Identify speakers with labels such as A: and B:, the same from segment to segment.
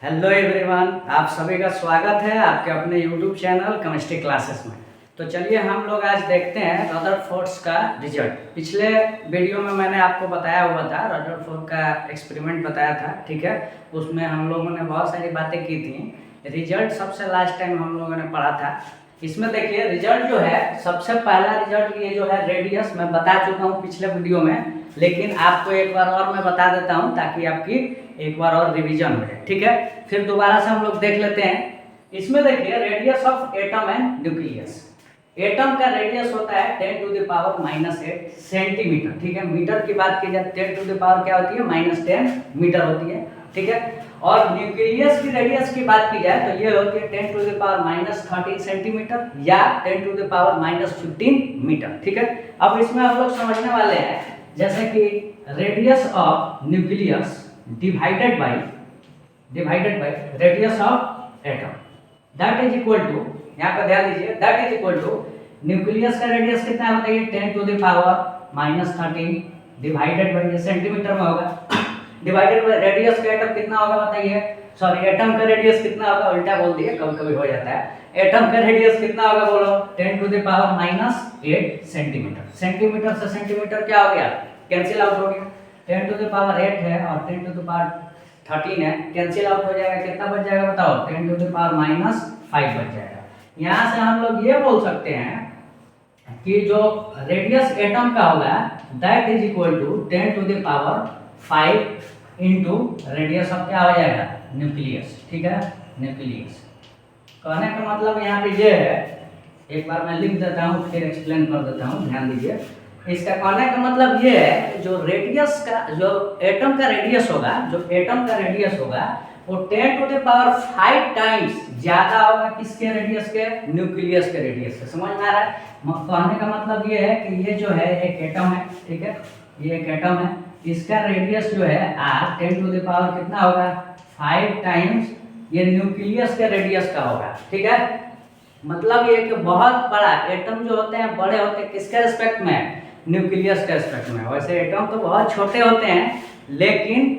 A: Hello everyone, आप सभी का स्वागत है आपके अपने यूट्यूब चैनल केमिस्ट्री क्लासेस में। तो चलिए हम लोग आज देखते हैं रदरफोर्ड का रिजल्ट। पिछले वीडियो में मैंने आपको बताया हुआ था, रदरफोर्ड का एक्सपेरिमेंट बताया था, ठीक है। उसमें हम लोगों ने बहुत सारी बातें की थी। रिजल्ट सबसे लास्ट टाइम हम लोगों ने पढ़ा था। इसमें देखिए रिजल्ट जो है, सबसे पहला रिजल्ट ये जो है रेडियस मैं बता चुका हूँ पिछले वीडियो में, लेकिन आपको एक बार और मैं बता देता हूँ ताकि आपकी एक बार और रिवीजन हो जाए, ठीक है। फिर दोबारा से हम लोग देख लेते हैं। इसमें देखिए radius of atom and nucleus. Atom का रेडियस होता है 10⁻⁸ सेंटीमीटर, ठीक है। मीटर की बात की जाए 10⁻ क्या होती है, -10 मीटर होती है, ठीक है। और न्यूक्लियस की रेडियस की बात की जाए तो ये होती है 10⁻⁻13 सेंटीमीटर या 10⁻⁻15 मीटर, ठीक है। अब इसमें हम लोग समझने वाले हैं जैसे कि radius of nucleus divided by radius of atom, that is equal to, यहाँ पर ध्यान दीजिए, that is equal to nucleus का रेडियस कितना है बताइए, 10⁻⁻13 डिवाइडेड बाय, ये सेंटीमीटर में होगा, डिवाइडेड बाय रेडियस का एटम कितना होगा बताइए, सॉरी एटम का रेडियस कितना होगा, उल्टा बोल दिए, कभी कभी हो जाता है। एटम का रेडियस कितना होगा बोलो, 10⁻⁻8 सेंटीमीटर। सेंटीमीटर से सेंटीमीटर क्या हो गया, कैंसिल आउट हो गया। 10⁸ है और 10⁻13 है, कैंसिल आउट हो जाएगा, कितना बच जाएगा बताओ, 10⁻⁵ बच जाएगा। यहाँ से हम लोग ये बोल सकते हैं कि जो रेडियस एटम का होगा that is equal to 10⁵ into radius of क्या हो जाएगा, न्यूक्लियस, ठीक है, न्यूक्लियस। कहने का मतलब यहाँ पे ये है, एक बार मैं लिख देता हूँ फिर एक्सप्लेन कर देता हूँ, ध्यान दीजिए। इसका कहने का मतलब ये है जो रेडियस का, जो एटम का रेडियस होगा, जो एटम का रेडियस होगा वो 10⁵ टाइम्स ज्यादा होगा किसके रेडियस के, न्यूक्लियस के रेडियस से। समझ में आ रहा है? कहने का मतलब ये है कि ये जो है एक एटम है, ठीक है, ये एक एटम है, इसका रेडियस जो है r 10⁻ कितना होगा, 5 टाइम्स ये न्यूक्लियस के रेडियस का होगा, ठीक है। मतलब ये कि बहुत बड़ा एटम जो होते हैं बड़े होते हैं किसके रिस्पेक्ट में, न्यूक्लियस के रिस्पेक्ट में। वैसे एटम तो बहुत छोटे होते हैं, लेकिन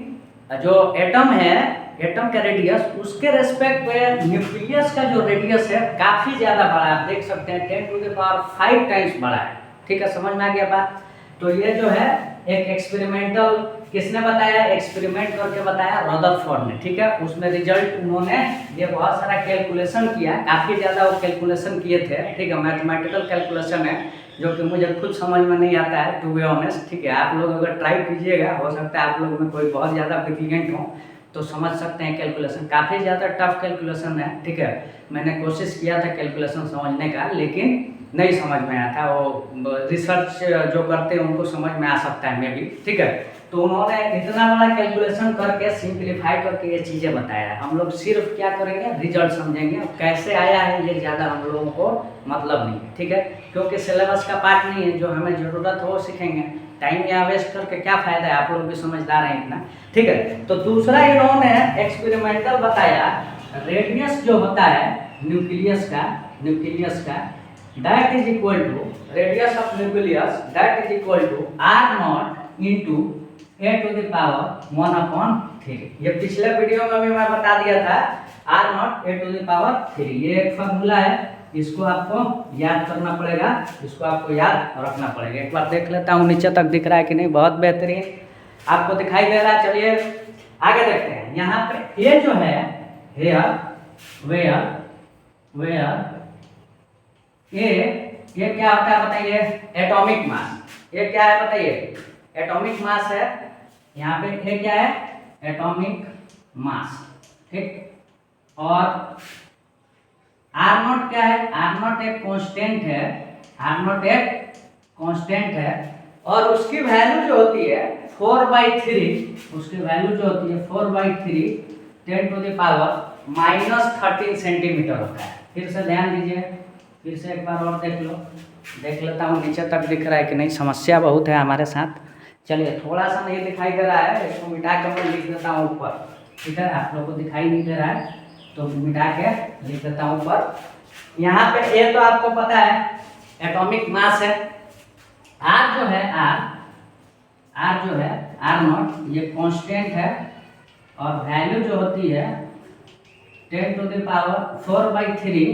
A: जो एटम है, एटम का रेडियस, उसके रेस्पेक्ट में न्यूक्लियस का जो रेडियस है काफी ज्यादा बड़ा है। आप देख सकते हैं 10⁵ टाइम्स बड़ा है, ठीक है। समझ में आ गया बात? तो ये जो है एक एक्सपेरिमेंटल, किसने बताया, एक्सपेरिमेंट करके बताया रदरफोर्ड ने, ठीक है। उसमें रिजल्ट उन्होंने ये बहुत सारा कैलकुलेशन किया, काफी ज्यादा वो कैलकुलेशन किए थे, ठीक है। मैथमेटिकल कैलकुलेशन है जो कि मुझे खुद समझ में नहीं आता है, टू बी ऑनेस्ट, ठीक है। आप लोग अगर ट्राई कीजिएगा, हो सकता है आप लोग में कोई बहुत ज़्यादा ब्रिलियंट हो तो समझ सकते हैं। कैलकुलेशन काफ़ी ज़्यादा टफ कैलकुलेशन है, ठीक है। मैंने कोशिश किया था कैलकुलेशन समझने का, लेकिन नहीं समझ में आया था। वो रिसर्च जो करते हैं उनको समझ में आ सकता है मे बी, ठीक है। तो उन्होंने इतना बड़ा कैलकुलेशन करके सिंप्लीफाई करके ये चीज़ें बताया। हम लोग सिर्फ क्या करेंगे, रिजल्ट समझेंगे, कैसे आया है ये ज़्यादा हम लोगों को मतलब नहीं, ठीक है, क्योंकि सिलेबस का पार्ट नहीं है। जो हमें ज़रूरत हो सीखेंगे, टाइम यहाँ वेस्ट करके क्या फ़ायदा है, आप लोग भी समझदार हैं इतना, ठीक है। तो दूसरा इन्होंने एक्सपेरिमेंटल बताया, रेडियस जो होता है न्यूक्लियस का that is equal to, radius of nucleus that is equal to r0 into a⁻1/3। ये पिछले वीडियो में भी मैं बता दिया था, r0 a⁻3, ये एक फॉर्मूला है, इसको आपको याद करना पड़ेगा, इसको आपको याद रखना पड़ेगा। एक बार देख लेता हूँ नीचे तक दिख रहा है कि नहीं, बहुत बेहतरीन आपको दिखाई दे रहा है। चलिए आगे देखते हैं। यहाँ पे ये जो है हेयर वेयर ये क्या होता है बताइए, एटॉमिक मास। ये क्या है बताइए, एटॉमिक मास है। यहाँ पे ये क्या है, एटॉमिक मास, ठीक। और r0 क्या है, r0 एक कांस्टेंट है, r0 एक कांस्टेंट है, और उसकी वैल्यू जो होती है 4/3, उसकी वैल्यू जो होती है 4/3 10⁻⁻13 सेंटीमीटर होता है। फिर से ध्यान दीजिए, फिर से एक बार और देख लेता हूँ नीचे तक दिख रहा है कि नहीं, समस्या बहुत है हमारे साथ। चलिए थोड़ा सा नहीं दिखाई दे रहा है, इसको मिटा कर मैं लिख देता हूँ ऊपर, ठीक है। आप लोग को दिखाई नहीं दे रहा है तो मिटा के लिख देता हूँ ऊपर। यहाँ पे ये तो आपको पता है एटॉमिक मास है, r जो है r0 ये कांस्टेंट है, और वैल्यू जो होती है 10 to the power 4/3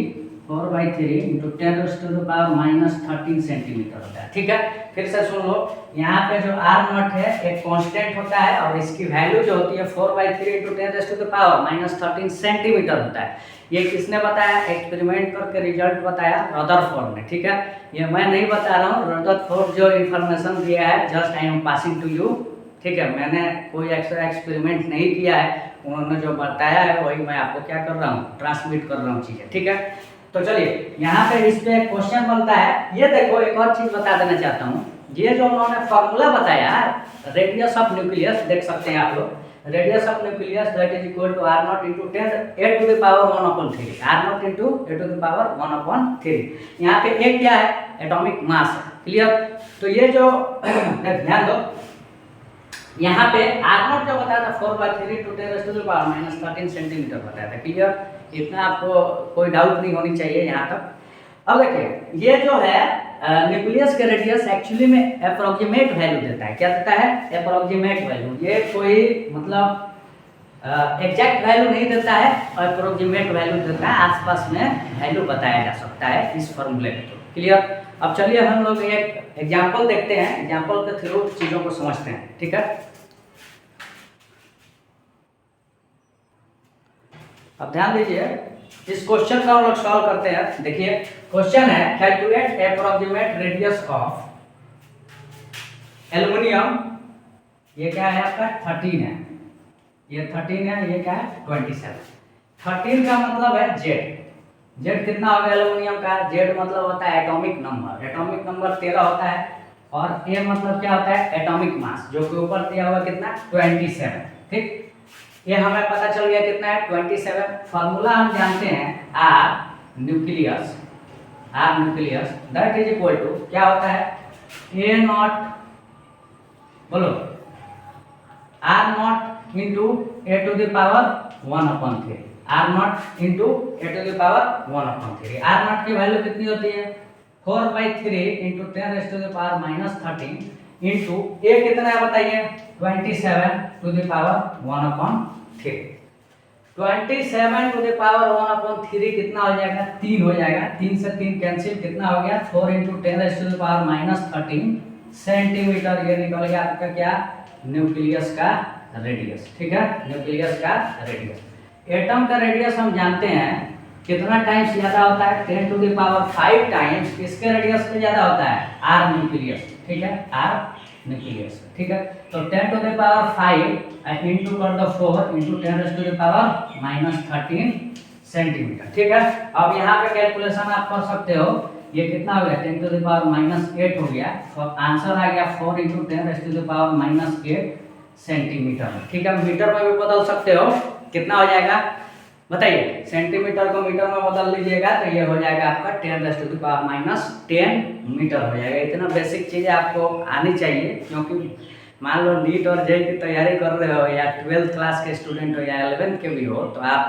A: into 10 to the power -13 centimetre होता है। ठीक है, फिर से सुन लो, यहाँ पे जो r नॉट है एक कांस्टेंट होता है और इसकी वैल्यू जो होती है 4/3 into 10 to the power -13 centimetre होता है। ये किसने बताया? एक्सपेरिमेंट करके रिजल्ट बताया रदरफोर्ड ने। ठीक है, ये मैं नहीं बता रहा हूँ, रदरफोर्ड जो इन्फॉर्मेशन दिया है just I am passing to you. ठीक है, मैंने कोई एक्स्ट्रा एक्सपेरिमेंट नहीं किया है, उन्होंने जो बताया है वही मैं आपको क्या कर रहा हूँ, ट्रांसमिट कर रहा हूँ चीज़ें। ठीक है, तो चलिए यहाँ पे इस पे एक क्वेश्चन बनता है। ये देखो एक और चीज़ बता देना चाहता हूँ, ये जो उन्होंने फॉर्मूला बताया रेडियस ऑफ न्यूक्लियस, देख सकते हैं आप लोग, radius of nucleus that is equal to r naught into 10 a to the power 1/3, r naught into a to the power 1/3। यहाँ पे a क्या है? एटॉमिक मास है। क्लियर? तो ये जो ध्यान दो, यहाँ पे r नॉट जो बताया था 4/3 to 10 to the power -13 centimetre बताया था। क्लियर? इतना आपको कोई डाउट नहीं होनी चाहिए यहाँ तक। अब देखिए ये जो है न्यूक्लियस का रेडियस एक्चुअली में अप्रोक्सीमेट वैल्यू देता है। क्या देता है? Approximate value. ये कोई मतलब एग्जैक्ट वैल्यू नहीं देता है, अप्रोक्सीमेट वैल्यू देता है, आसपास में वैल्यू बताया जा सकता है इस फॉर्मूले के थ्रू। क्लियर? अब चलिए हम लोग एक एग्जाम्पल देखते हैं, एग्जाम्पल के थ्रू चीज़ों को समझते हैं। ठीक है, अब ध्यान दीजिए, इस क्वेश्चन का हम लोग सॉल्व करते हैं। देखिए क्वेश्चन है calculate approximate radius of aluminium, ये क्या है आपका 13 है, ये 13 है, ये क्या है 27। 13 का मतलब है जेड, जेड कितना होगा एल्युमिनियम का? जेड मतलब होता है एटॉमिक नंबर, एटॉमिक नंबर 13 होता है, और ए मतलब क्या होता है? एटॉमिक मास, जो कि ऊपर दिया हुआ कितना 27। ठीक, ये हमें पता चल गया कितना है 27। फार्मूला हम जानते हैं R nucleus that is equal to क्या होता है? ए नॉट, बोलो, R naught into A to the power 1/3, R naught into A to the power 1/3। R naught की वैल्यू कितनी होती है? 4/3 into 10 to the power -13 into A कितना है बताइए? 27 to the power 1/3। 27 to the power 1/3 कितना हो जाएगा? 3 हो जाएगा। 3 से 3 कैंसिल, कितना हो गया? 4 into 10 to the power -13 centimetre. ये निकल गया आपका क्या? न्यूक्लियस का रेडियस। ठीक है, न्यूक्लियस का रेडियस। एटम का रेडियस हम जानते हैं कितना टाइम्स ज्यादा होता है? 10 टू द पावर 5 टाइम्स इसके रेडियस पे ज्यादा होता है, आर न्यूक्लियस। ठीक है, आर न्यूक्लियस। ठीक है, तो 10 टू द पावर 5 इंटू कर दो 4 into 10 to the power -13 centimetre. ठीक है, अब यहाँ पे कैलकुलेशन आप कर सकते हो, ये कितना हो गया? 10 टू द पावर -8 हो गया, तो आंसर आ गया 4 into 10 to the power -8 centimetre. ठीक है, मीटर में भी बदल सकते हो, कितना हो जाएगा बताइए? सेंटीमीटर को मीटर में बदल लीजिएगा तो ये हो जाएगा आपका 10 टू द पावर -10 मीटर हो जाएगा। इतना बेसिक चीज़ें आपको आनी चाहिए, क्योंकि मान लो नीट और जेई की तैयारी कर रहे हो, या 12th क्लास के स्टूडेंट हो, या 11th के भी हो, तो आप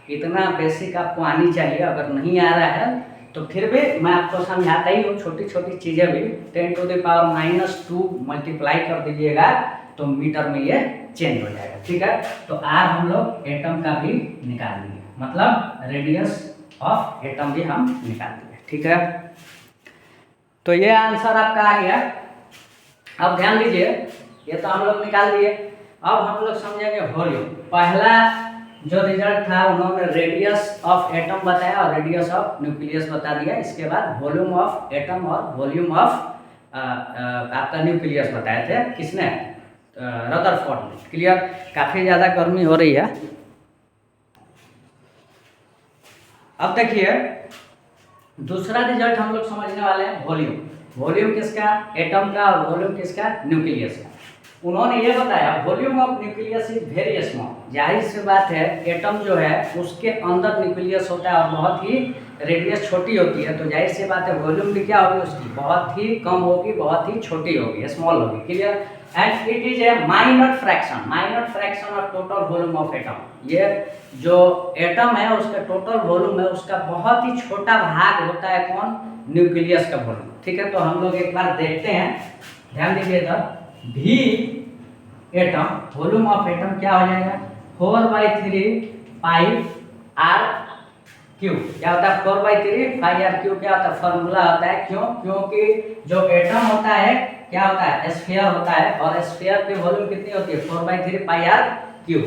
A: इतना बेसिक आपको आनी चाहिए। अगर नहीं आ रहा है तो फिर भी मैं आपको समझाता ही हूँ, छोटी छोटी चीज़ें भी। 10 टू द पावर -2 मल्टीप्लाई कर दीजिएगा तो मीटर में ये चेंज हो जाएगा। ठीक है, तो आर हम लोग एटम का भी निकाल दिए, मतलब रेडियस ऑफ एटम भी हम निकाल दिए। ठीक है, तो ये आंसर आपका आ गया। अब ध्यान दीजिए, ये तो हम लोग निकाल दिए। अब हम लोग समझेंगे वॉल्यूम। पहला जो रिजल्ट था उन्होंने रेडियस ऑफ एटम बताया और रेडियस ऑफ न्यूक्लियस बता दिया। इसके बाद वॉल्यूम ऑफ एटम और वॉल्यूम ऑफ आपका न्यूक्लियस बताए थे, किसने? रदरफोर्ड ने। क्लियर? काफ़ी ज़्यादा गर्मी हो रही है। अब देखिए दूसरा रिजल्ट हम लोग समझने वाले हैं वॉल्यूम। वॉल्यूम किसका? एटम का, और वॉल्यूम किसका? न्यूक्लियस का। उन्होंने ये बताया volume of nucleus is very small. जाहिर सी बात है, एटम जो है उसके अंदर न्यूक्लियस होता है और बहुत ही रेडियस छोटी होती है, तो जाहिर सी बात है वॉल्यूम भी क्या होगी उसकी? बहुत ही कम होगी, बहुत ही छोटी होगी, स्मॉल होगी। Clear? And it is a minor fraction of total volume of atom. ये जो एटम है उसका टोटल वॉल्यूम है, उसका बहुत ही छोटा भाग होता है कौन? न्यूक्लियस का वॉल्यूम। ठीक है, तो हम लोग एक बार देखते हैं, ध्यान दीजिए इधर। भी एटम, वॉल्यूम ऑफ एटम क्या हो जाएगा? 4/3 पाई आर क्यू क्या होता है 4/3 फाई आर क्यू क्या होता है फॉर्मूला होता है। क्यों? क्योंकि जो एटम होता है क्या होता है स्फीयर होता है और स्फीयर की वॉल्यूम कितनी होती है 4/3 पाई आर क्यू।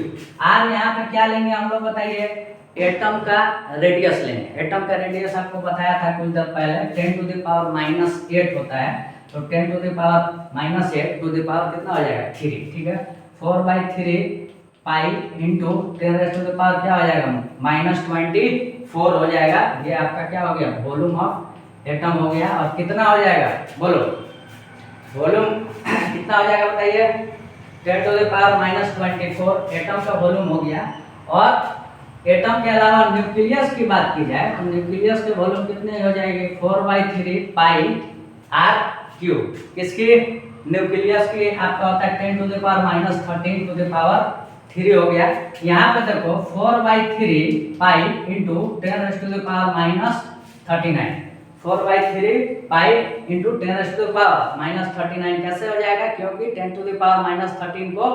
A: आर यहाँ पे क्या लेंगे हम लोग बताइए एटम का रेडियस लेंगे। एटम का रेडियस आपको बताया था कुछ देर पहले 10⁻⁸ होता है। तो 10⁻⁻8 टू द पावर कितना हो जाएगा 3। ठीक है 4/3 पाई इंटू 10⁻⁻ क्या हो जाएगा -24 हो जाएगा। ये आपका क्या हो गया वॉल्यूम ऑफ एटम हो गया। और कितना हो जाएगा बोलो वॉल्यूम कितना हो जाएगा बताइए 10⁻⁻24 एटम का वॉल्यूम हो गया। और एटम के अलावा न्यूक्लियस की बात की जाए तो न्यूक्लियस के वॉल्यूम कितने हो जाएंगे 4/3 पाई आर क्यू। किसकी न्यूक्लियस की आपका होता है 10⁻⁻13 टू द पावर 3 हो गया। यहाँ पे देखो 4/3 पाई इंटू 10⁻⁻39 4/3 पाई इंटू 10⁻⁻39 कैसे हो जाएगा क्योंकि 10⁻⁻13 को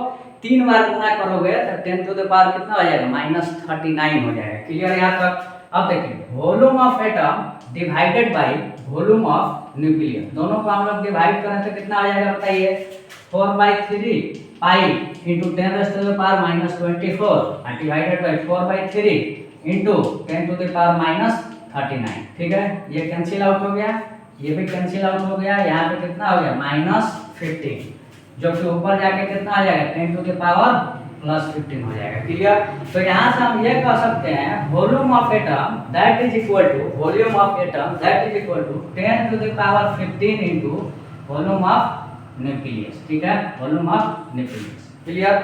A: 3 बार गुना करोगे तो 10⁻ कितना हो जाएगा -39 हो जाएगा। क्लियर यहाँ तक? अब देखिए volume of atom divided by volume of nucleus दोनों को हम लोग डिवाइड करें तो कितना आ जाएगा बताइए 4/3 pi into 10⁻⁻24 divided by 4/3 into 10⁻⁻39। ठीक है ये कैंसिल आउट हो गया ये भी कैंसिल आउट हो गया। यहाँ पे कितना हो गया -15 जो कि ऊपर जाके कितना आ जाएगा 10⁻+15 हो जाएगा। क्लियर? तो यहाँ से हम ये कह सकते हैं volume of atom that is equal to volume of atom that is equal to 10⁻15 into volume of nucleus. ठीक है वॉल्यूम ऑफ न्यूक्लियस। क्लियर?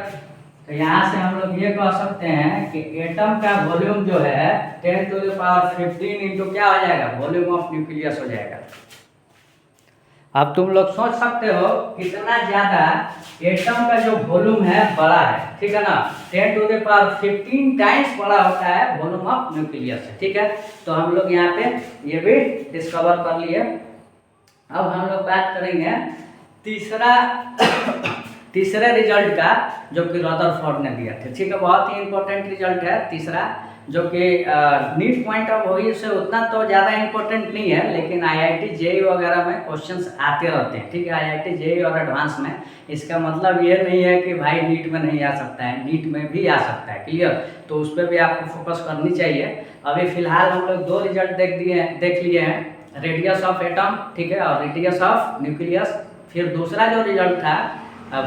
A: तो यहाँ से हम लोग ये कह सकते हैं कि एटम का वॉल्यूम जो है 10⁻15 इंटू क्या हो जाएगा वॉल्यूम ऑफ न्यूक्लियस हो जाएगा। अब तुम लोग सोच सकते हो कितना ज्यादा एटम का जो वॉल्यूम है बड़ा है। ठीक है ना 10⁻15 टाइम्स बड़ा होता है वॉल्यूम ऑफ न्यूक्लियस है। ठीक है तो हम लोग यहाँ पे ये भी डिस्कवर कर लिए। अब हम लोग बात करेंगे तीसरे रिजल्ट का जो कि रदरफोर्ड ने दिया था। ठीक है बहुत ही इंपॉर्टेंट रिजल्ट है तीसरा जो कि नीट पॉइंट ऑफ व्यू से उतना तो ज़्यादा इंपॉर्टेंट नहीं है लेकिन आईआईटी जेईई वगैरह में क्वेश्चंस आते रहते हैं। ठीक है आईआईटी जेईई और एडवांस में इसका मतलब ये नहीं है कि भाई नीट में नहीं आ सकता है नीट में भी आ सकता है। क्लियर? तो उस पर भी आपको फोकस करनी चाहिए। अभी फिलहाल हम लोग 2 रिजल्ट देख लिए हैं रेडियस ऑफ एटम ठीक है और रेडियस ऑफ न्यूक्लियस। फिर दूसरा जो रिजल्ट था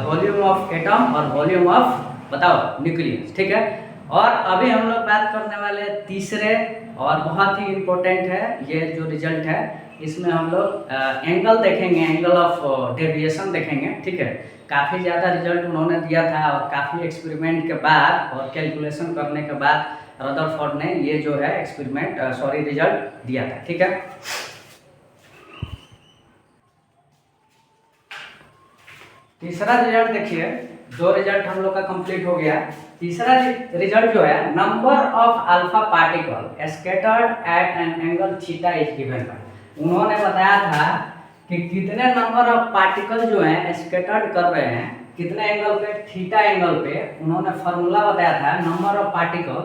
A: वॉल्यूम ऑफ एटम और वॉल्यूम ऑफ बताओ न्यूक्लियस। ठीक है और अभी हम लोग बात करने वाले तीसरे और बहुत ही इम्पोर्टेंट है ये जो रिजल्ट है इसमें हम लोग एंगल देखेंगे एंगल ऑफ डेविएशन देखेंगे। ठीक है काफ़ी ज़्यादा रिजल्ट उन्होंने दिया था और काफ़ी एक्सपेरिमेंट के बाद और कैलकुलेशन करने के बाद रदरफोर्ड ने ये जो है रिजल्ट दिया था। ठीक है तीसरा रिजल्ट देखिए 2 रिजल्ट हम लोग का कंप्लीट हो गया। तीसरा रिजल्ट जो है number of alpha particle scattered at an angle theta is given by. उन्होंने बताया था कि कितने नंबर ऑफ पार्टिकल जो हैं स्कैटर्ड कर रहे हैं कितने एंगल पे थीटा एंगल पे। उन्होंने फार्मूला बताया था number of particle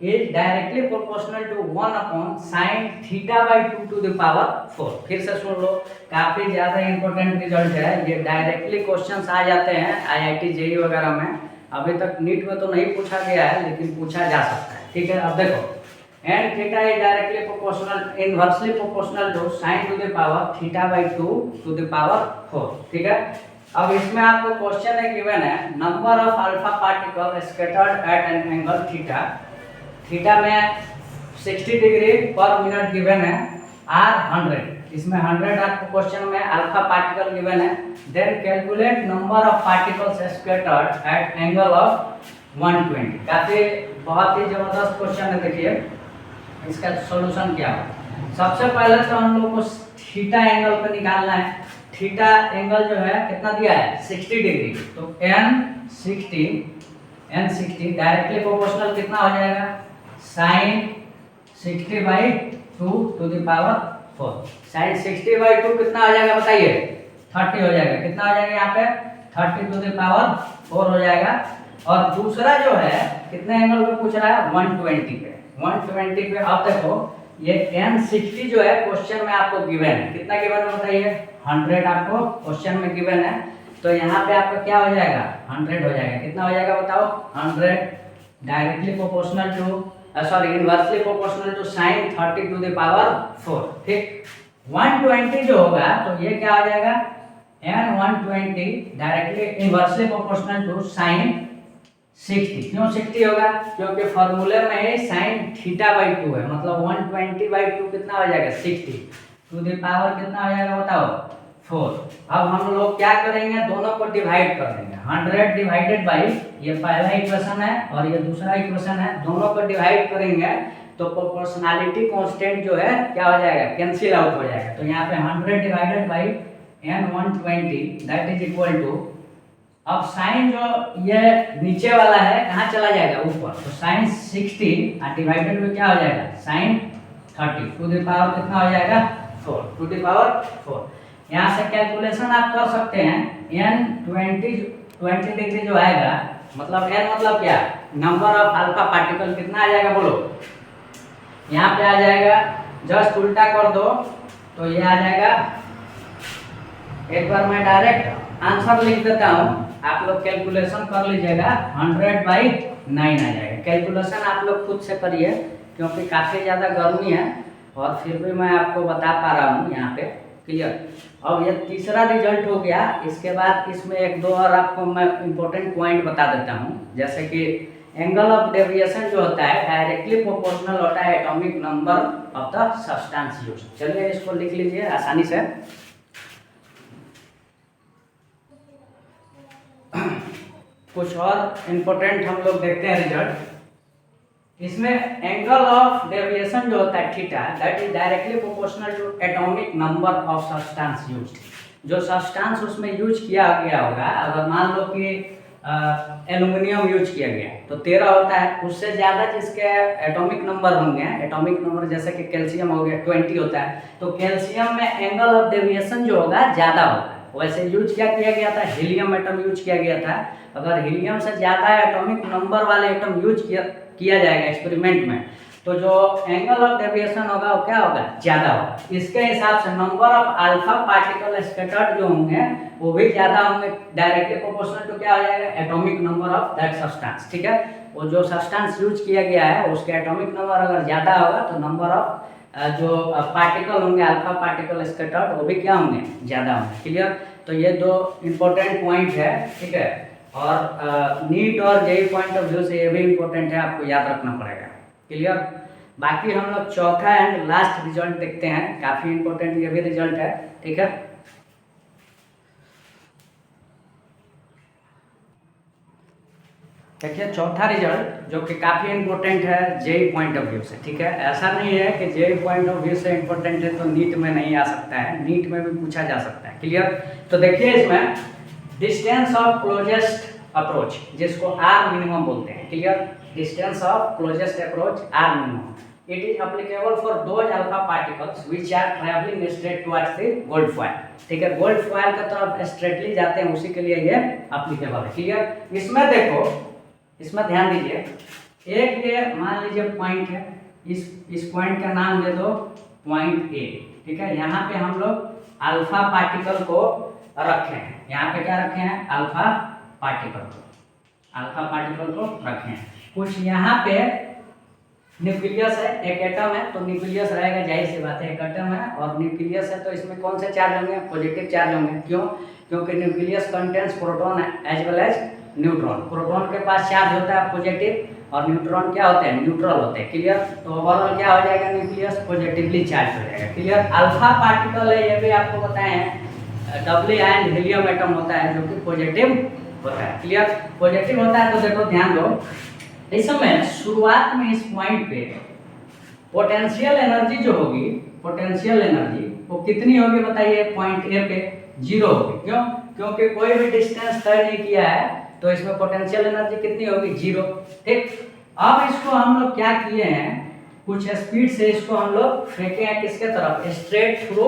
A: is directly proportional to 1/sin θ/2 to the power 4। फिर से सुन लो काफी ज्यादा इंपॉर्टेंट रिजल्ट है ये। डायरेक्टली क्वेश्चंस आ जाते हैं आईआईटी जेईई वगैरह में। अभी तक नीट में तो नहीं पूछा गया है लेकिन पूछा जा सकता है। ठीक है अब देखो and theta is directly proportional inversely proportional to sin to the power θ/2 to the power 4। ठीक है अब इसमें आपको क्वेश्चन है गिवन है number of alpha particle scattered at an angle theta. Theta में 60 डिग्री पर मिनट गिवन है आर 100 इसमें 100 आपको क्वेश्चन में अल्फा पार्टिकल गिवन है। Then calculate number of particles scattered at angle of 120। काफी बहुत ही जबरदस्त क्वेश्चन है। देखिए इसका सॉल्यूशन क्या है। सबसे पहले तो हम लोग को थीटा एंगल पे निकालना है। थीटा एंगल जो है कितना दिया है 60 डिग्री तो n 60 डायरेक्टली प्रोपोर्शनल कितना हो जाएगा sin 60/2 to the power 4। sin 60/2 कितना हो जाएगा बताइए 30 हो जाएगा। कितना हो जाएगा यहाँ पे 30 टू द पावर 4 हो जाएगा। और दूसरा जो है कितने एंगल पे पूछ रहा है 120 पे। 120 पे अब देखो ये n60 जो है क्वेश्चन में आपको गिवन है, कितना गिवन है बताइए, 100 आपको क्वेश्चन में गिवन है। तो यहाँ पे आपका क्या हो जाएगा, 100 हो जाएगा, कितना हो जाएगा बताओ, 100 directly proportional to inversely proportional to sine 30 to the power 4। ठीक, 120 जो होगा तो ये क्या हो जाएगा, n120 directly inversely proportional to sine 60। क्यों 60 होगा, क्योंकि फॉर्मूले में साइन θ/2 है, मतलब 120/2 कितना हो जाएगा, 60 टू द पावर कितना हो जाएगा बताओ, 4। अब हम लोग क्या करेंगे, दोनों को डिवाइड कर देंगे, 100 डिवाइडेड बाई ये पहला इक्वेशन है और ये दूसरा इक्वेशन है, दोनों को डिवाइड करेंगे तो प्रोपोर्शनैलिटी कांस्टेंट जो है क्या हो जाएगा, कैंसिल आउट हो जाएगा। तो यहाँ पे 100 divided by n120 that is equal to, अब साइन जो ये नीचे वाला है कहाँ चला जाएगा, ऊपर, तो साइन 60 डिवाइडेड में क्या हो जाएगा, साइन 30 टू द पावर कितना हो जाएगा, 4 टू द पावर 4। यहाँ से कैलकुलेशन आप कर सकते हैं, n20 डिग्री जो आएगा, मतलब n मतलब क्या, नंबर ऑफ अल्फा पार्टिकल कितना आ जाएगा बोलो, यहाँ पे आ जाएगा, जस्ट उल्टा कर दो तो ये आ जाएगा, एक बार मैं डायरेक्ट आंसर लिख देता हूँ, आप लोग कैलकुलेशन कर लीजिएगा, 100/9 आ जाएगा। कैलकुलेशन आप लोग खुद से करिए क्योंकि काफ़ी ज़्यादा गर्मी है और फिर भी मैं आपको बता पा रहा हूँ यहाँ पे, क्लियर। अब ये तीसरा रिजल्ट हो गया, इसके बाद इसमें एक दो और आपको मैं इम्पोर्टेंट पॉइंट बता देता हूँ, जैसे कि एंगल ऑफ डेविएशन जो होता है डायरेक्टली प्रोपोर्शनल होता है atomic number of the substance used. चलिए इसको लिख लीजिए आसानी से। कुछ और इम्पोर्टेंट हम लोग देखते हैं रिजल्ट। इसमें एंगल ऑफ डेविएशन जो होता है theta that is directly proportional to atomic number of substance used. जो सब्सटेंस उसमें यूज किया गया होगा, अगर मान लो कि एल्युमिनियम यूज किया गया तो 13 होता है, उससे ज़्यादा जिसके एटॉमिक नंबर होंगे, एटॉमिक नंबर जैसे कि कैल्शियम हो गया 20 होता है, तो कैल्शियम में एंगल ऑफ डेविएशन जो होगा ज़्यादा होगा। वैसे यूज क्या किया गया था, हीलियम एटम यूज किया गया था। अगर हीलियम से ज़्यादा एटॉमिक नंबर वाले एटम यूज किया जाएगा एक्सपेरिमेंट में, तो जो एंगल ऑफ डेविएशन होगा वो क्या होगा, ज़्यादा होगा। इसके हिसाब से number of alpha particle scattered जो होंगे वो भी ज़्यादा होंगे, डायरेक्टली प्रोपोर्शनल टू क्या हो जाएगा, atomic number of that substance. ठीक है, वो जो सब्सटेंस यूज किया गया है उसके एटॉमिक नंबर अगर ज़्यादा होगा तो नंबर ऑफ जो पार्टिकल होंगे अल्फा पार्टिकल स्कैटर्ड वो भी क्या होंगे, ज़्यादा होंगे। क्लियर, तो ये दो इम्पोर्टेंट पॉइंट है। ठीक है, और नीट और जेई पॉइंट ऑफ व्यू से ये भी इम्पोर्टेंट है, आपको याद रखना पड़ेगा। क्लियर, बाकी हम लोग चौथा एंड लास्ट रिजल्ट देखते हैं, काफ़ी इम्पोर्टेंट ये भी रिजल्ट है। ठीक है, देखिए चौथा रिजल्ट जो कि काफ़ी इम्पोर्टेंट है जेई पॉइंट ऑफ व्यू से। ठीक है, ऐसा नहीं है कि जेई पॉइंट ऑफ व्यू से इम्पोर्टेंट है तो नीट में नहीं आ सकता है, नीट में भी पूछा जा सकता है। क्लियर, तो देखिए इसमें डिस्टेंस ऑफ क्लोजेस्ट अप्रोच जिसको आर मिनिमम बोलते हैं। Clear, distance of closest approach R minimum, it is applicable for those alpha particles which are travelling straight towards the gold foil. ठीक है, गोल्ड फॉयल की तरफ स्ट्रेटली जाते हैं, उसी के लिए ये एप्लीकेबल है। क्लियर, इसमें देखो, इसमें ध्यान दीजिए, एक ये मान लीजिए पॉइंट है, इस पॉइंट का नाम दे दो पॉइंट ए। ठीक है, यहाँ पे हम लोग अल्फा पार्टिकल को रखे हैं, यहाँ पे क्या रखे हैं, अल्फा पार्टिकल को रखे हैं। कुछ यहाँ पे न्यूक्लियस है, एक एटम है तो न्यूक्लियस रहेगा, जाहिर सी बात है, एक एटम है और न्यूक्लियस है तो इसमें कौन से चार्ज होंगे, पॉजिटिव चार्ज होंगे। क्यों, क्योंकि nucleus contains proton as well as neutron. Proton के पास चार्ज होता है पॉजिटिव और न्यूट्रॉन क्या होते हैं, न्यूट्रल होते हैं। क्लियर, तो ओवरऑल क्या हो जाएगा, न्यूक्लियस पॉजिटिवली चार्ज हो जाएगा। क्लियर, अल्फा पार्टिकल है, ये भी आपको बताए हैं, डबली आयन हीलियम एटम होता है जो कि पॉजिटिव होता है। क्लियर, पॉजिटिव होता है तो देखो ध्यान दो, इस समय शुरुआत में इस पॉइंट पे पोटेंशियल एनर्जी जो होगी, पोटेंशियल एनर्जी वो कितनी होगी बताइए, पॉइंट ए पे 0 होगी। क्यों, क्योंकि कोई भी डिस्टेंस तय नहीं किया है तो इसमें पोटेंशियल एनर्जी कितनी होगी, 0। ठीक, अब इसको हम लोग क्या किए हैं, कुछ स्पीड से इसको हम लोग फेंके हैं, किसके तरफ, स्ट्रेट थ्रू,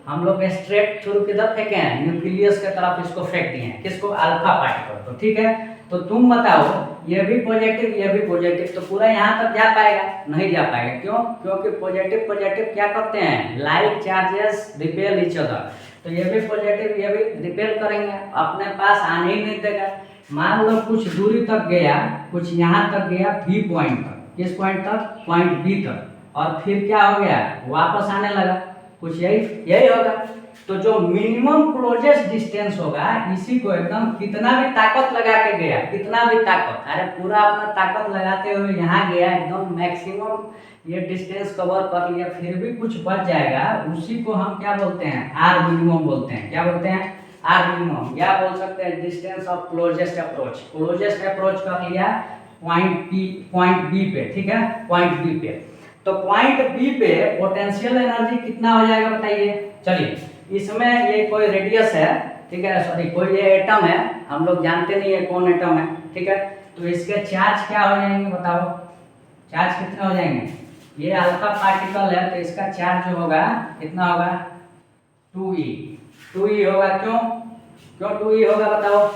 A: हम लोग स्ट्रेट थ्रू किधर फेंके हैं, न्यूक्लियस के तरफ इसको फेंक दिए हैं, किसको, अल्फा पार्टिकल को। ठीक है, तो तुम बताओ, ये भी पॉजिटिव ये भी पॉजिटिव, तो पूरा यहाँ तक जा पाएगा? नहीं जा पाएगा। क्यों? क्योंकि पॉजिटिव पॉजिटिव क्या करते हैं, like charges repel each other. तो ये भी पॉजिटिव ये भी रिपेल करेंगे, अपने पास आने ही नहीं देगा। मान लो कुछ दूरी तक गया, कुछ यहाँ तक गया बी पॉइंट तक, किस पॉइंट तक, पॉइंट बी तक, और फिर क्या हो गया, वापस आने लगा, कुछ यही होगा। तो जो मिनिमम क्लोजेस्ट डिस्टेंस होगा, इसी को एकदम कितना भी ताकत लगा के गया, कितना भी ताकत, अरे पूरा अपना ताकत लगाते हुए यहाँ गया, एकदम मैक्सिमम ये डिस्टेंस कवर कर लिया, फिर भी कुछ बच जाएगा, उसी को हम क्या बोलते हैं, आर मिनिमम बोलते हैं। क्या बोलते हैं, आर मिनिमम। या बोल सकते हैं distance of closest approach. Closest approach कर लिया पॉइंट बी पे, ठीक है, पॉइंट बी पे। तो पॉइंट बी पे पोटेंशियल एनर्जी कितना हो जाएगा बताइए। चलिए, इसमें ये कोई रेडियस है, ठीक है, सॉरी कोई ये एटम है, हम लोग जानते नहीं है कौन एटम है, ठीक है। तो इसके चार्ज क्या हो जाएंगे बताओ, चार्ज कितने हो जाएंगे। ये अल्फा पार्टिकल है, तो इसका चार्ज जो होगा कितना होगा, 2e। 2e होगा। क्यों 2e होगा बताओ,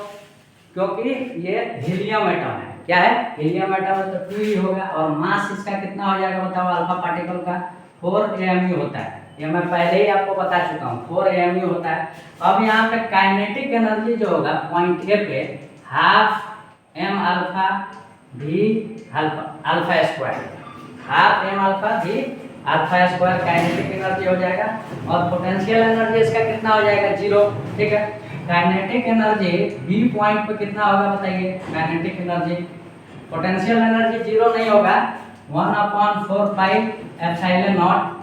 A: क्योंकि ये हीलियम एटम है। क्या है, हीलियम एटम है, तो 2e होगा। और मास इसका कितना हो जाएगा बताओ, अल्फा पार्टिकल का 4 AMU होता है। ये मैं पहले ही आपको बता चुका हूँ, 4 AMU होता है। अब यहाँ पे काइनेटिक एनर्जी जो होगा पॉइंट ए पे, हाफ m अल्फा भी alpha square, half m alpha भी अल्फा स्क्वायर काइनेटिक एनर्जी हो जाएगा। और पोटेंशियल एनर्जी इसका कितना हो जाएगा, 0, ठीक है। काइनेटिक एनर्जी बी पॉइंट पे कितना होगा बताइए, काइनेटिक एनर्जी। पोटेंशियल एनर्जी 0 नहीं होगा, 1/4 pi epsilon not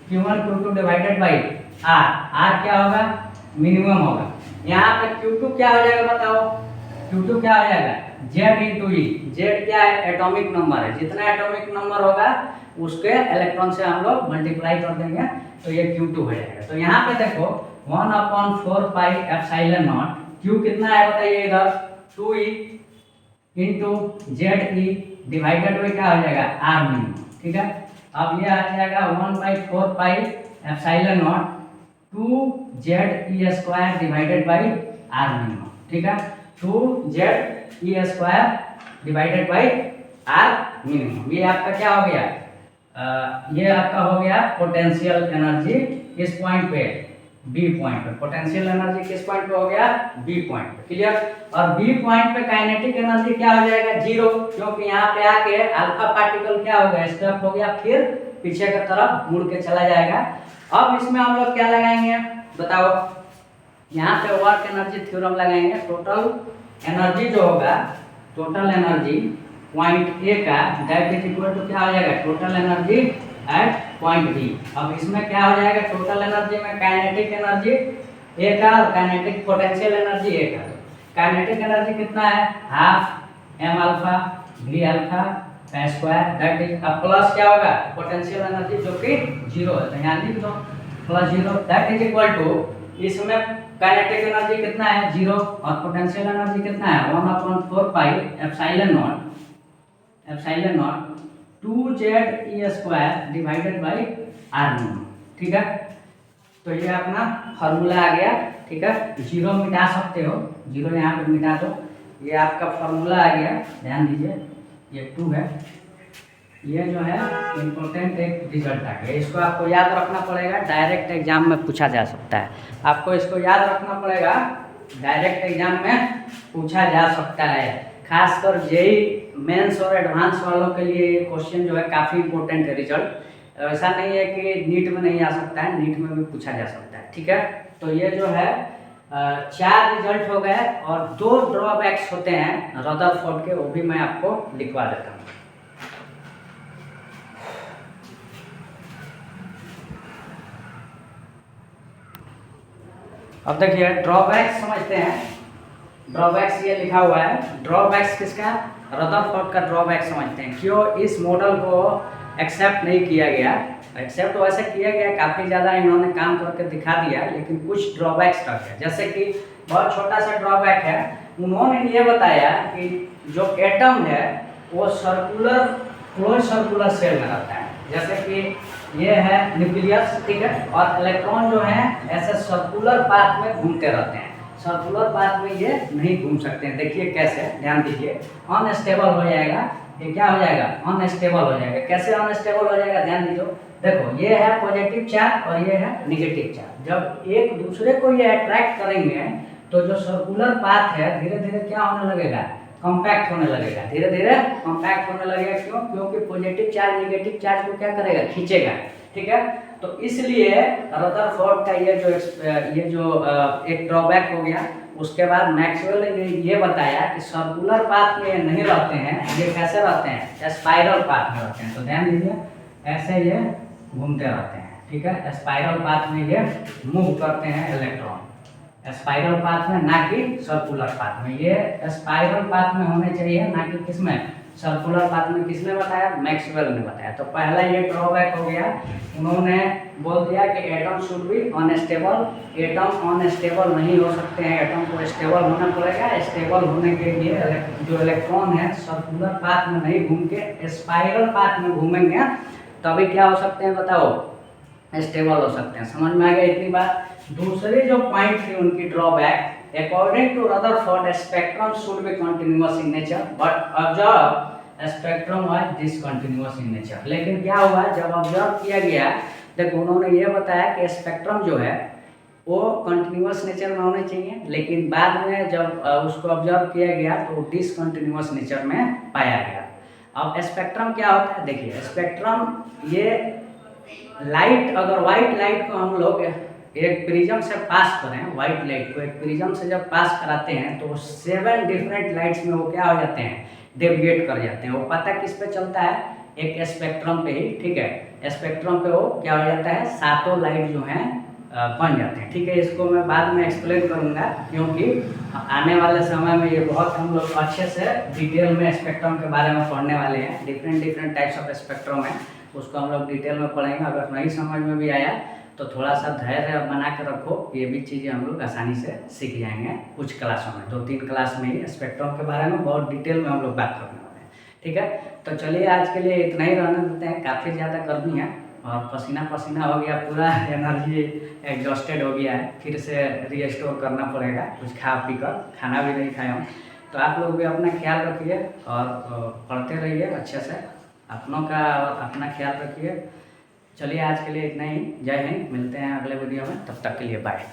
A: Q1 Q2 divided by R क्या होगा, मिनिमम होगा। यहाँ पे Q2 क्या हो जाएगा बताओ, Q2 क्या हो जाएगा, Z इंटू ई। Z क्या है, एटॉमिक नंबर है, जितना एटॉमिक नंबर होगा उसके इलेक्ट्रॉन से हम लोग मल्टीप्लाई कर देंगे, तो ये Q2 हो जाएगा। तो यहाँ पे देखो 1/4 पाई एप्सिलॉन नॉट, Q कितना है बताइए इधर, 2e into ZE divided by क्या हो जाएगा, R मिनिमम, ठीक है। अब ये आ जाएगा 1/4 pi epsilon not 2ZE square divided by R minimum, ठीक है। 2ZE square divided by R minimum. ये आपका क्या हो गया, ये आपका हो गया पोटेंशियल एनर्जी किस पॉइंट पे, बी पॉइंट पे। पोटेंशियल एनर्जी किस पॉइंट पे हो गया, बी पॉइंट पे, क्लियर। और बी पॉइंट पे काइनेटिक एनर्जी क्या हो जाएगा, 0, क्योंकि यहाँ पे आके अल्फा पार्टिकल क्या हो गया, स्टक हो गया, फिर पीछे की तरफ मुड़ के चला जाएगा। अब इसमें हम लोग क्या लगाएंगे बताओ, यहाँ पे वर्क एनर्जी थ्योरम लगाएंगे। टोटल एनर्जी जो होगा, टोटल एनर्जी पॉइंट ए का, दैट इज इक्वल टू क्या हो जाएगा, total energy at point B. अब इसमें क्या हो जाएगा, टोटल एनर्जी में काइनेटिक एनर्जी ए का और काइनेटिक पोटेंशियल एनर्जी ए का। काइनेटिक एनर्जी कितना है, half m alpha v alpha का स्क्वायर, दैट इज। अब प्लस क्या होगा, पोटेंशियल एनर्जी जो कि 0 है, तो यहाँ लिख दो +0, दैट इज इक्वल टू, इसमें काइनेटिक एनर्जी कितना है, 0, और पोटेंशियल एनर्जी कितना है, 1/4 pi epsilon not 2ZE square divided by R minimum, ठीक है। तो ये अपना फार्मूला आ गया, ठीक है। 0 मिटा सकते हो, 0 यहाँ पे मिटा दो, ये आपका फार्मूला आ गया, ध्यान दीजिए, ये 2 है। ये जो है इम्पोर्टेंट एक रिजल्ट आ गया, इसको आपको याद रखना पड़ेगा, डायरेक्ट एग्जाम में पूछा जा सकता है। आपको इसको याद रखना पड़ेगा, डायरेक्ट एग्जाम में पूछा जा सकता है। खासकर जेई मेंस और एडवांस वालों के लिए ये क्वेश्चन जो है काफ़ी इंपॉर्टेंट है रिजल्ट। ऐसा नहीं है कि नीट में नहीं आ सकता है, नीट में भी पूछा जा सकता है, ठीक है। तो ये जो है 4 रिजल्ट हो गए, और 2 ड्रॉबैक्स होते हैं रदरफोर्ड के, वो भी मैं आपको लिखवा देता हूँ। अब देखिए ड्रॉबैक्स समझते हैं। ड्रॉबैक्स ये लिखा हुआ है, ड्रॉबैक्स किसका, रदरफोर्ड का ड्रॉबैक समझते हैं। क्यों इस मॉडल को एक्सेप्ट नहीं किया गया, एक्सेप्ट वैसे किया गया, काफ़ी ज़्यादा इन्होंने काम करके दिखा दिया, लेकिन कुछ ड्रॉबैक्स रख गए। जैसे कि बहुत छोटा सा ड्रॉबैक है, उन्होंने ये बताया कि जो एटम है वो सर्कुलर, क्लोज सर्कुलर सेल में रहता है। जैसे कि ये है न्यूक्लियस, ठीक है, और इलेक्ट्रॉन जो है ऐसे सर्कुलर पाथ में घूमते रहते हैं। सर्कुलर पाथ में ये नहीं घूम सकते हैं। देखिए कैसे, ध्यान दीजिए, अनस्टेबल हो जाएगा। ये क्या हो जाएगा? अनस्टेबल हो जाएगा। कैसे अनस्टेबल हो जाएगा? ध्यान दीजिए, देखो ये है पॉजिटिव चार्ज और ये है निगेटिव चार्ज। जब एक दूसरे को ये अट्रैक्ट करेंगे तो जो सर्कुलर पाथ है धीरे धीरे क्या होने लगेगा? कॉम्पैक्ट होने लगेगा, धीरे धीरे कॉम्पैक्ट होने लगेगा। क्यों? क्योंकि पॉजिटिव चार्ज निगेटिव चार्ज को क्या करेगा? खींचेगा। ठीक है, तो इसलिए रदरफोर्ड का ये जो एक ड्रॉबैक हो गया। उसके बाद मैक्सवेल ने ये बताया कि सर्कुलर पाथ में नहीं रहते हैं, ये कैसे रहते हैं? स्पाइरल पाथ में रहते हैं। तो ध्यान दीजिए, ऐसे ये घूमते रहते हैं। ठीक है, स्पाइरल पाथ में ये मूव करते हैं इलेक्ट्रॉन, स्पाइरल पाथ में, ना कि सर्कुलर पाथ में। ये स्पाइरल पाथ में होने चाहिए, ना कि किसमें? सर्कुलर पाथ में। किसने बताया? मैक्सवेल ने बताया। तो पहला ये ड्रॉबैक हो गया, उन्होंने बोल दिया कि atom should be unstable. Atom unstable नहीं हो सकते हैं, एटम को स्टेबल होना पड़ेगा। स्टेबल होने के लिए जो इलेक्ट्रॉन है सर्कुलर पाथ में नहीं घूम के स्पाइरल पाथ में घूमेंगे, तभी क्या हो सकते हैं? बताओ, स्टेबल हो सकते हैं। समझ में आ गया इतनी बात? दूसरी जो पॉइंट थी उनकी drawback, according to Rutherford spectrum should be continuous in nature but observe spectrum was discontinuous in nature. लेकिन क्या हुआ जब ऑब्जर्व किया गया, देखो उन्होंने ये बताया कि स्पेक्ट्रम जो है वो कंटिन्यूअस नेचर में होने चाहिए, लेकिन बाद में जब उसको ऑब्जर्व किया गया तो डिसकंटिन्यूअस नेचर में पाया गया। अब स्पेक्ट्रम क्या होता है? देखिए स्पेक्ट्रम, ये लाइट, अगर व्हाइट लाइट को हम लोग एक प्रिज्म से पास करें, व्हाइट लाइट को एक प्रिज्म से जब पास कराते हैं तो 7 डिफरेंट लाइट्स में वो क्या हो जाते हैं? डेविएट कर जाते हैं। वो पता किस पे चलता है? एक स्पेक्ट्रम पे ही। ठीक है, स्पेक्ट्रम पे वो क्या हो जाता है? 7 लाइट जो हैं बन जाते हैं। ठीक है, इसको मैं बाद में एक्सप्लेन करूंगा, क्योंकि आने वाले समय में ये बहुत हम लोग अच्छे से डिटेल में स्पेक्ट्रम के बारे में पढ़ने वाले हैं। डिफरेंट टाइप्स ऑफ स्पेक्ट्रम है, उसको हम लोग डिटेल में पढ़ेंगे। अगर नहीं समझ में भी आया तो थोड़ा सा धैर्य बना के रखो, ये भी चीज़ें हम लोग आसानी से सीख जाएंगे कुछ क्लासों में। 2-3 क्लास में ही स्पेक्ट्रम के बारे में बहुत डिटेल में हम लोग बात करने वाले हैं। ठीक है, तो चलिए आज के लिए इतना ही रहने देते हैं। काफ़ी ज़्यादा गर्मी है और पसीना पसीना हो गया, पूरा एनर्जी एग्जॉस्टेड हो गया है। फिर से रीस्टोर करना पड़ेगा कुछ खा पी कर, खाना भी नहीं खाया हूँ। तो आप लोग भी अपना ख्याल रखिए और पढ़ते रहिए अच्छे से, अपनों का और अपना ख्याल रखिए। चलिए आज के लिए इतना ही। जय हिंद, मिलते हैं अगले वीडियो में, तब तक के लिए बाय।